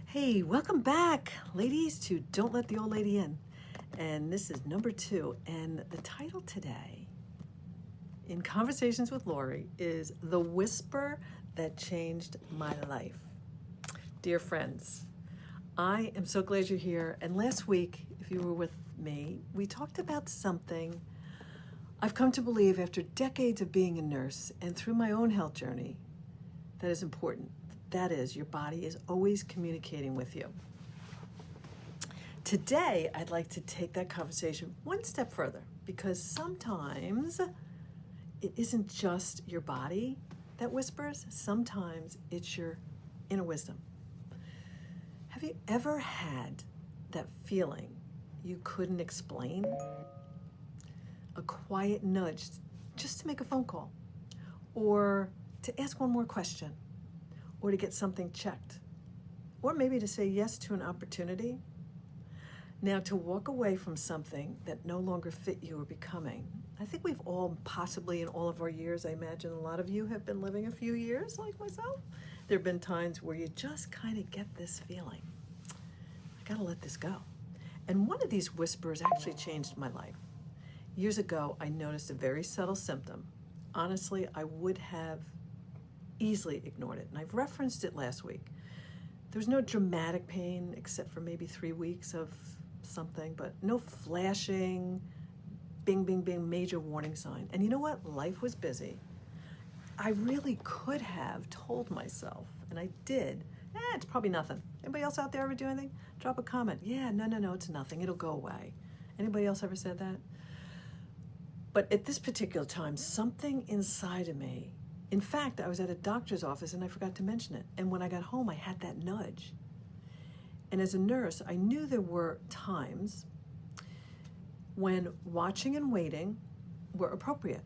Hey, welcome back, ladies, to Don't Let the Old Lady In. And this is number 2. And the title today, in Conversations with Lorie, is The Whisper That Changed My Life. Dear friends, I am so glad you're here. And last week, if you were with me, we talked about something I've come to believe after decades of being a nurse and through my own health journey that is important. That is, your body is always communicating with you. Today, I'd like to take that conversation one step further because sometimes it isn't just your body that whispers, sometimes it's your inner wisdom. Have you ever had that feeling you couldn't explain? A quiet nudge just to make a phone call, or to ask one more question, or to get something checked, or maybe to say yes to an opportunity. Now, to walk away from something that no longer fit you or becoming. I think we've all possibly in all of our years, I imagine a lot of you have been living a few years like myself. There have been times where you just kind of get this feeling, I gotta let this go. And one of these whispers actually changed my life. Years ago, I noticed a very subtle symptom. Honestly, I would have easily ignored it, and I've referenced it last week. There was no dramatic pain except for maybe 3 weeks of something, but no flashing, bing, bing, bing, major warning sign. And you know what? Life was busy. I really could have told myself, and I did, it's probably nothing. Anybody else out there ever do anything? Drop a comment. Yeah, no, it's nothing. It'll go away. Anybody else ever said that? But at this particular time, something inside of me, in fact, I was at a doctor's office and I forgot to mention it. And when I got home, I had that nudge. And as a nurse, I knew there were times when watching and waiting were appropriate.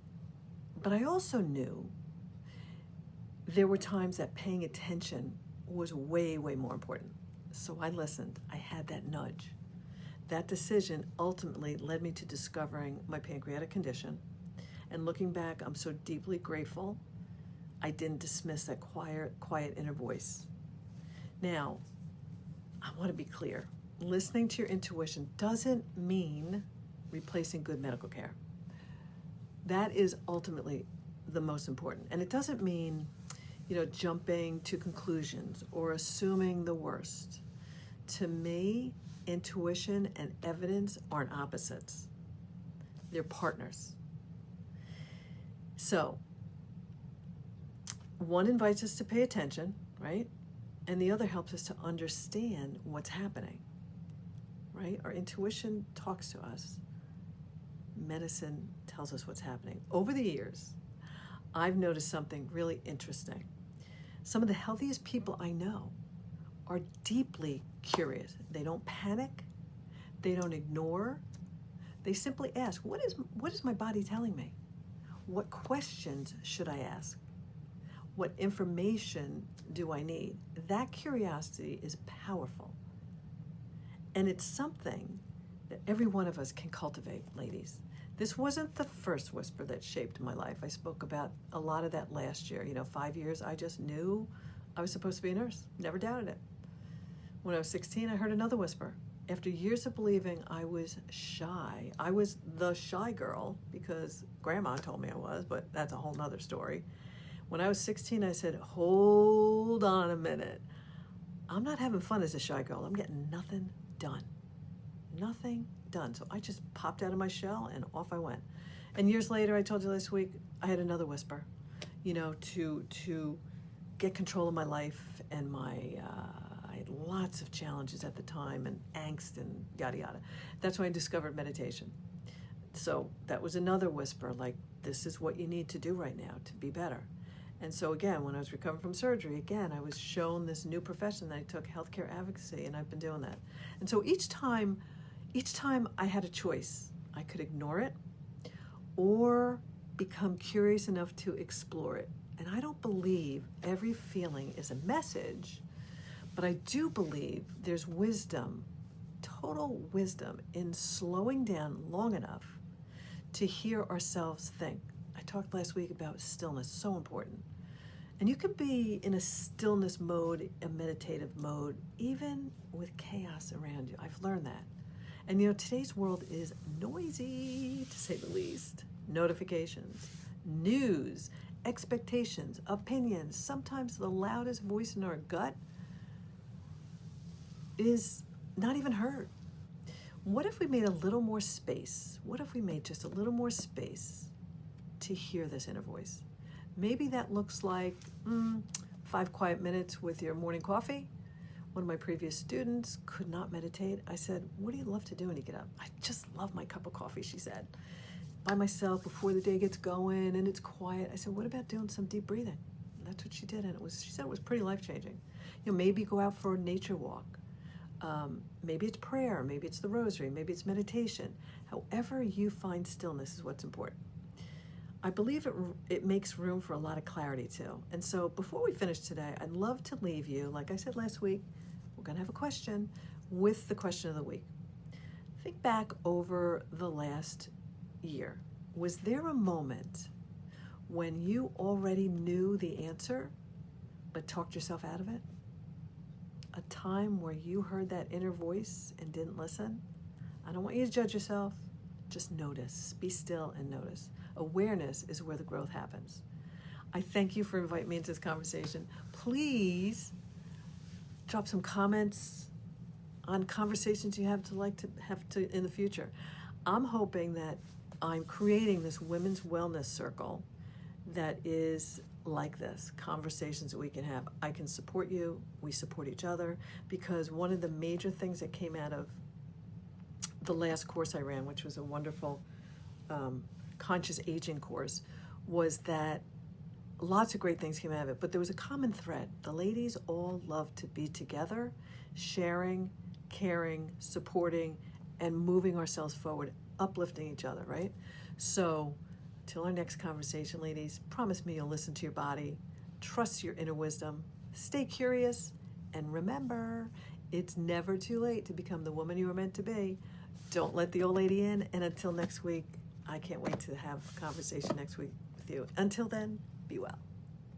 But I also knew there were times that paying attention was way, way more important. So I listened. I had that nudge. That decision ultimately led me to discovering my pancreatic condition. And looking back, I'm so deeply grateful I didn't dismiss that quiet inner voice. Now, I want to be clear. Listening to your intuition doesn't mean replacing good medical care. That is ultimately the most important. And it doesn't mean, jumping to conclusions or assuming the worst. To me, intuition and evidence aren't opposites. They're partners. So, one invites us to pay attention, right? And the other helps us to understand what's happening, right? Our intuition talks to us. Medicine tells us what's happening. Over the years, I've noticed something really interesting. Some of the healthiest people I know are deeply curious. They don't panic. They don't ignore. They simply ask, what is my body telling me? What questions should I ask? What information do I need? That curiosity is powerful. And it's something that every one of us can cultivate, ladies. This wasn't the first whisper that shaped my life. I spoke about a lot of that last year. 5 years, I just knew I was supposed to be a nurse. Never doubted it. When I was 16, I heard another whisper. After years of believing I was shy, I was the shy girl because grandma told me I was, but that's a whole nother story. When I was 16, I said, hold on a minute. I'm not having fun as a shy girl. I'm getting nothing done. Nothing done. So I just popped out of my shell and off I went. And years later, I told you last week, I had another whisper, to get control of my life and I had lots of challenges at the time and angst and yada, yada. That's when I discovered meditation. So that was another whisper, like, this is what you need to do right now to be better. And so again, when I was recovering from surgery, I was shown this new profession that I took, healthcare advocacy, and I've been doing that. And so each time I had a choice. I could ignore it or become curious enough to explore it. And I don't believe every feeling is a message, but I do believe there's wisdom, total wisdom, in slowing down long enough to hear ourselves think. I talked last week about stillness, so important. And you can be in a stillness mode, a meditative mode, even with chaos around you. I've learned that. And you know, today's world is noisy, to say the least. Notifications, news, expectations, opinions. Sometimes the loudest voice in our gut is not even heard. What if we made a little more space? What if we made just a little more space to hear this inner voice? Maybe that looks like 5 quiet minutes with your morning coffee. One of my previous students could not meditate. I said, what do you love to do when you get up? I just love my cup of coffee, she said. By myself before the day gets going and it's quiet. I said, what about doing some deep breathing? And that's what she did, and she said it was pretty life-changing. You know, maybe go out for a nature walk. Maybe it's prayer, maybe it's the rosary, maybe it's meditation. However you find stillness is what's important. I believe it makes room for a lot of clarity too. And so before we finish today, I'd love to leave you, like I said last week, we're going to have a question with the question of the week. Think back over the last year. Was there a moment when you already knew the answer but talked yourself out of it? A time where you heard that inner voice and didn't listen? I don't want you to judge yourself. Just notice. Be still and notice. Awareness is where the growth happens. I thank you for inviting me into this conversation. Please drop some comments on conversations you have to in the future. I'm hoping that I'm creating this women's wellness circle that is like this, conversations that we can have. I can support you, we support each other, because one of the major things that came out of the last course I ran, which was a wonderful conscious aging course, was that lots of great things came out of it, but there was a common thread. The ladies all love to be together, sharing, caring, supporting, and moving ourselves forward, uplifting each other, right? So till our next conversation, ladies, promise me you'll listen to your body, trust your inner wisdom, stay curious, and remember, it's never too late to become the woman you were meant to be. Don't let the old lady in, and until next week, I can't wait to have a conversation next week with you. Until then, be well.